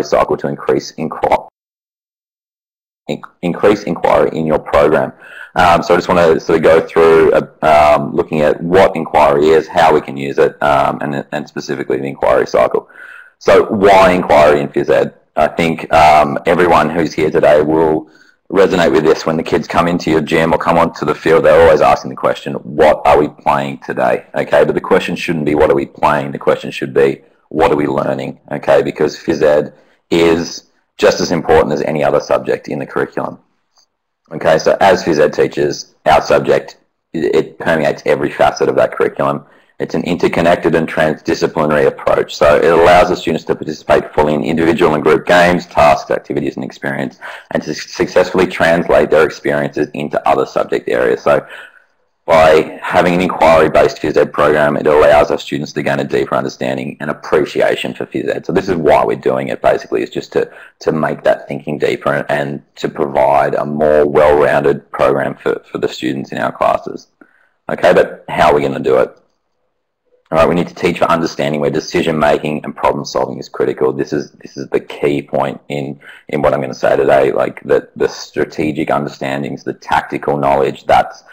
cycle to increase inquiry in your program. So I just want to sort of go through looking at what inquiry is, how we can use it, and specifically the inquiry cycle. So why inquiry in PhysEd? I think everyone who's here today will resonate with this. When the kids come into your gym or come onto the field, they're always asking the question, what are we playing today? Okay, but the question shouldn't be what are we playing, the question should be what are we learning? Okay, because PhysEd is just as important as any other subject in the curriculum. Okay, so as PhysEd teachers, our subject, it permeates every facet of that curriculum. It's an interconnected and transdisciplinary approach, so it allows the students to participate fully in individual and group games, tasks, activities, and experience, and to successfully translate their experiences into other subject areas. So by having an inquiry-based PhysEd program, it allows our students to gain a deeper understanding and appreciation for PhysEd. So this is why we're doing it, basically, is just to make that thinking deeper and to provide a more well-rounded program for the students in our classes. Okay, but how are we going to do it? All right, we need to teach for understanding where decision-making and problem-solving is critical. This is the key point in what I'm going to say today, like the strategic understandings, the tactical knowledge, that's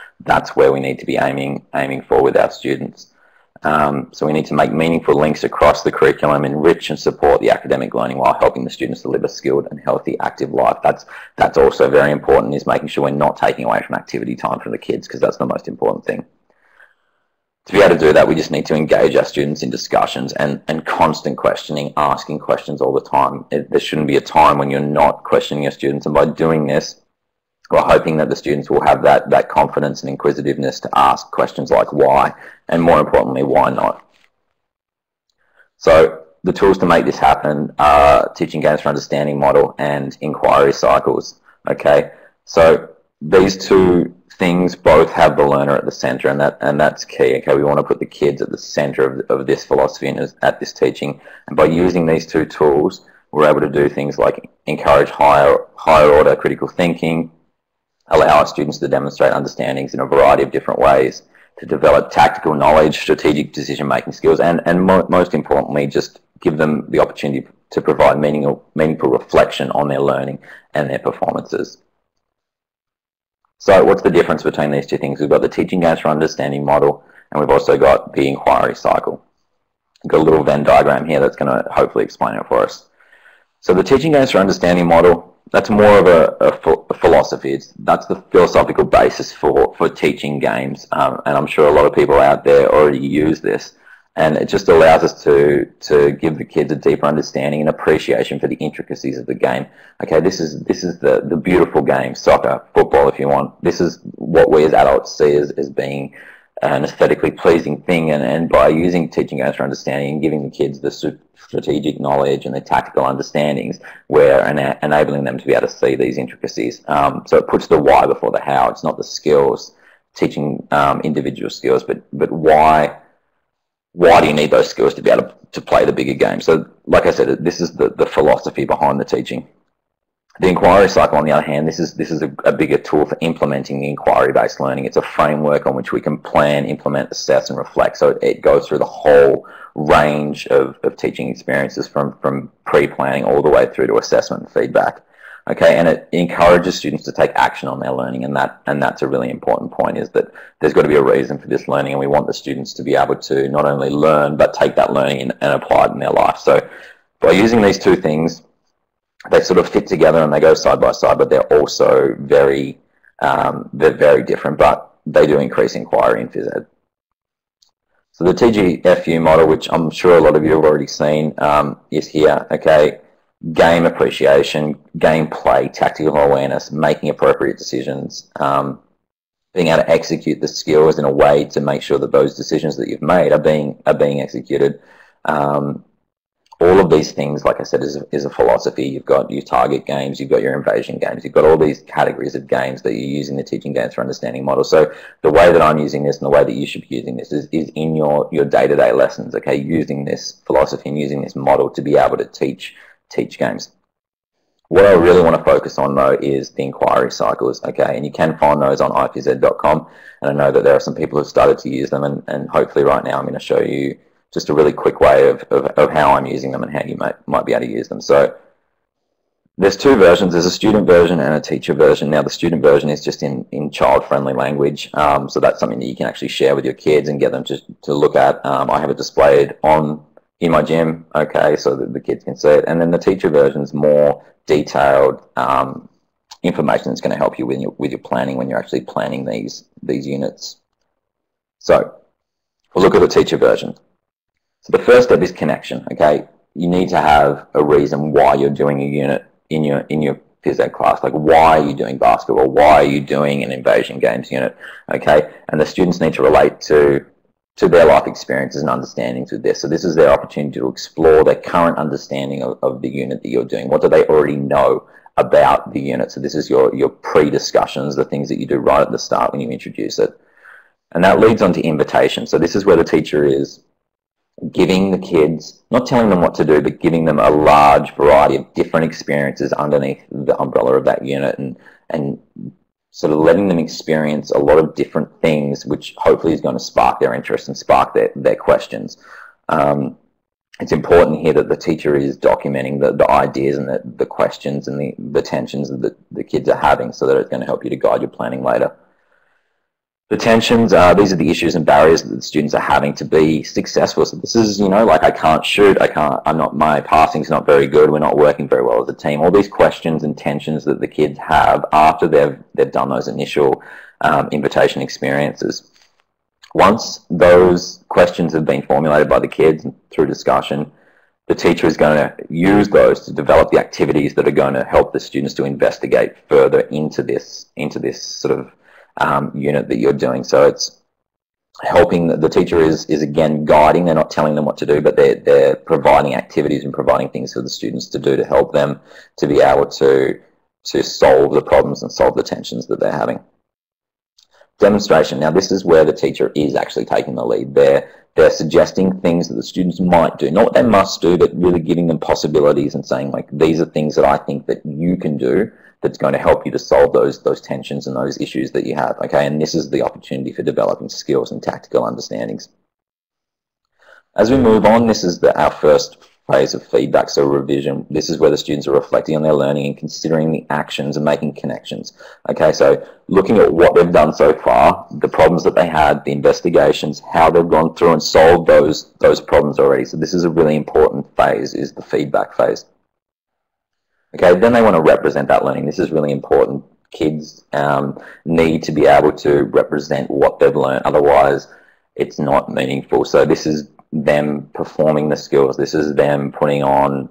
where we need to be aiming for with our students. So we need to make meaningful links across the curriculum, enrich and support the academic learning while helping the students to live a skilled and healthy, active life. That's also very important, is making sure we're not taking away from activity time from the kids, because that's the most important thing. To be able to do that, we just need to engage our students in discussions and constant questioning, asking questions all the time. There shouldn't be a time when you're not questioning your students, and by doing this, we're hoping that the students will have that confidence and inquisitiveness to ask questions like why, and more importantly, why not. So the tools to make this happen are teaching games for understanding model and inquiry cycles. Okay, so these two things both have the learner at the center, and that's key. Okay, we want to put the kids at the center of this philosophy and at this teaching, and by using these two tools, we're able to do things like encourage higher order critical thinking, allow our students to demonstrate understandings in a variety of different ways, to develop tactical knowledge, strategic decision-making skills, and most importantly, just give them the opportunity to provide meaningful reflection on their learning and their performances. So what's the difference between these two things? We've got the teaching games for understanding model, and we've also got the inquiry cycle. We've got a little Venn diagram here that's going to hopefully explain it for us. So the teaching games for understanding model, that's more of a philosophy. That's the philosophical basis for teaching games, and I'm sure a lot of people out there already use this. And it just allows us to give the kids a deeper understanding and appreciation for the intricacies of the game. Okay, this is the beautiful game, soccer, football, if you want. This is what we as adults see as being an aesthetically pleasing thing, and by using teaching games for understanding and giving the kids the strategic knowledge and the tactical understandings, we're enabling them to be able to see these intricacies. So it puts the why before the how. It's not the skills, teaching individual skills, but why do you need those skills to be able to play the bigger game? So like I said, this is the philosophy behind the teaching. The inquiry cycle, on the other hand, this is a bigger tool for implementing the inquiry-based learning. It's a framework on which we can plan, implement, assess, and reflect. So it goes through the whole range of teaching experiences from pre-planning all the way through to assessment and feedback. Okay, and it encourages students to take action on their learning, and that's a really important point, is that there's got to be a reason for this learning, and we want the students to be able to not only learn, but take that learning and apply it in their life. So by using these two things, they sort of fit together and they go side by side, but they're also they're very different, but they do increase inquiry in PhysEd. So the TGfU model, which I'm sure a lot of you have already seen, is here. Okay, game appreciation, gameplay, tactical awareness, making appropriate decisions, being able to execute the skills in a way to make sure that those decisions that you've made are being executed. All of these things, like I said, is a philosophy. You've got your target games, you've got your invasion games, you've got all these categories of games that you're using the teaching games for understanding model. So the way that I'm using this and the way that you should be using this is in your day-to-day lessons, okay, using this philosophy and using this model to be able to teach games. What I really want to focus on, though, is the inquiry cycles, okay, and you can find those on iphysed.com, and I know that there are some people who have started to use them, and hopefully right now I'm going to show you just a really quick way of how I'm using them and how you might be able to use them. So There's two versions. There's a student version and a teacher version. Now, the student version is just in child-friendly language, so that's something that you can actually share with your kids and get them to look at. I have it displayed in my gym, okay, so that the kids can see it. And then the teacher version is more detailed information that's going to help you with your planning when you're actually planning these units. So we'll look at the teacher version. So the first step is connection, okay? You need to have a reason why you're doing a unit in your PhysEd class. Like, why are you doing basketball? Why are you doing an invasion games unit? Okay, and the students need to relate to their life experiences and understandings with this. So this is their opportunity to explore their current understanding of the unit that you're doing. What do they already know about the unit? So this is your pre-discussions, the things that you do right at the start when you introduce it. And that leads on to invitation. So this is where the teacher is giving the kids, not telling them what to do, but giving them a large variety of different experiences underneath the umbrella of that unit, and sort of letting them experience a lot of different things, which hopefully is going to spark their interest and spark their questions. It's important here that the teacher is documenting the ideas and the questions and the tensions that the kids are having, so that it's going to help you to guide your planning later. The tensions, these are the issues and barriers that the students are having to be successful. So this is, like, I can't shoot, my passing's not very good, we're not working very well as a team. All these questions and tensions that the kids have after they've done those initial invitation experiences. Once those questions have been formulated by the kids through discussion, the teacher is going to use those to develop the activities that are going to help the students to investigate further into this sort of unit that you're doing. So it's helping, the teacher is again guiding. They're not telling them what to do, but they're providing activities and providing things for the students to do to help them to be able to solve the problems and solve the tensions that they're having. Demonstration. Now, this is where the teacher is actually taking the lead. They're suggesting things that the students might do, not what they must do, but really giving them possibilities and saying, like, these are things that I think that you can do that's going to help you to solve those tensions and those issues that you have, okay? And this is the opportunity for developing skills and tactical understandings. As we move on, this is our first phase of feedback, so revision. This is where the students are reflecting on their learning and considering the actions and making connections. Okay, so looking at what they've done so far, the problems that they had, the investigations, how they've gone through and solved those problems already. So this is a really important phase, is the feedback phase. Okay, then they want to represent that learning. This is really important. Kids need to be able to represent what they've learned, otherwise it's not meaningful. So this is them performing the skills. This is them putting on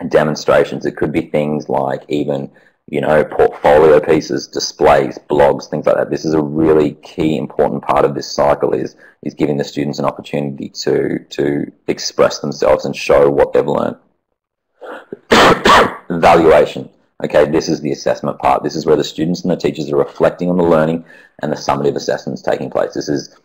demonstrations. It could be things like even, portfolio pieces, displays, blogs, things like that. This is a really key, important part of this cycle, is giving the students an opportunity to express themselves and show what they've learned. Evaluation. Okay, this is the assessment part. This is where the students and the teachers are reflecting on the learning and the summative assessments taking place. This is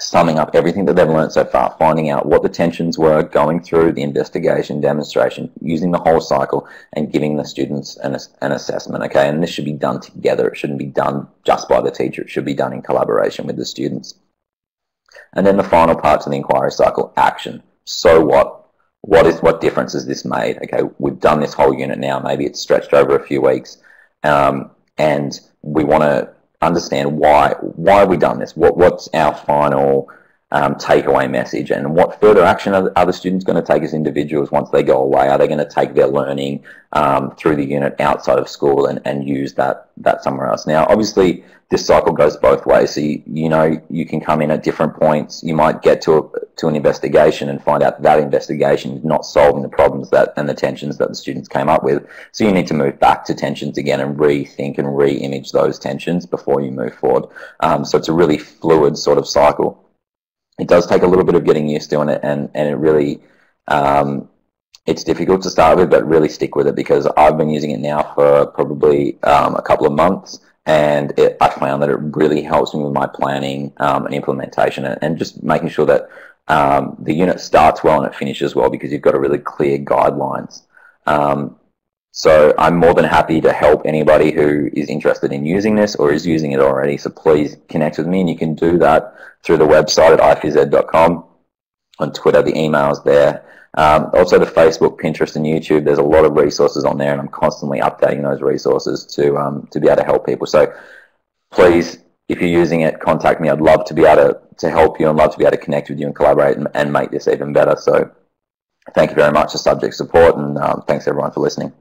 summing up everything that they've learned so far, finding out what the tensions were, going through the investigation, demonstration, using the whole cycle, and giving the students an assessment, okay? And this should be done together. It shouldn't be done just by the teacher. It should be done in collaboration with the students. And then the final part to the inquiry cycle, action. So what? What difference has this made? Okay, we've done this whole unit now. Maybe it's stretched over a few weeks, and we want to understand why have we done this? What's our final takeaway message, and what further action are the students going to take as individuals once they go away? Are they going to take their learning through the unit outside of school and use that somewhere else? Now, obviously, this cycle goes both ways. So you can come in at different points. You might get to an investigation and find out that investigation is not solving the problems and the tensions that the students came up with. So you need to move back to tensions again and rethink and re-image those tensions before you move forward. So it's a really fluid sort of cycle. It does take a little bit of getting used to it, and it really, it's difficult to start with, but really stick with it, because I've been using it now for probably a couple of months, and I found that it really helps me with my planning and implementation, and just making sure that the unit starts well and it finishes well, because you've got a really clear guidelines. So I'm more than happy to help anybody who is interested in using this or is using it already. So please connect with me, and you can do that through the website at iphysed.com, on Twitter, the email's there. Also to Facebook, Pinterest, and YouTube. There's a lot of resources on there, and I'm constantly updating those resources to be able to help people. So please, if you're using it, contact me. I'd love to be able to help you and love to be able to connect with you and collaborate and make this even better. So thank you very much for subject support, and thanks everyone for listening.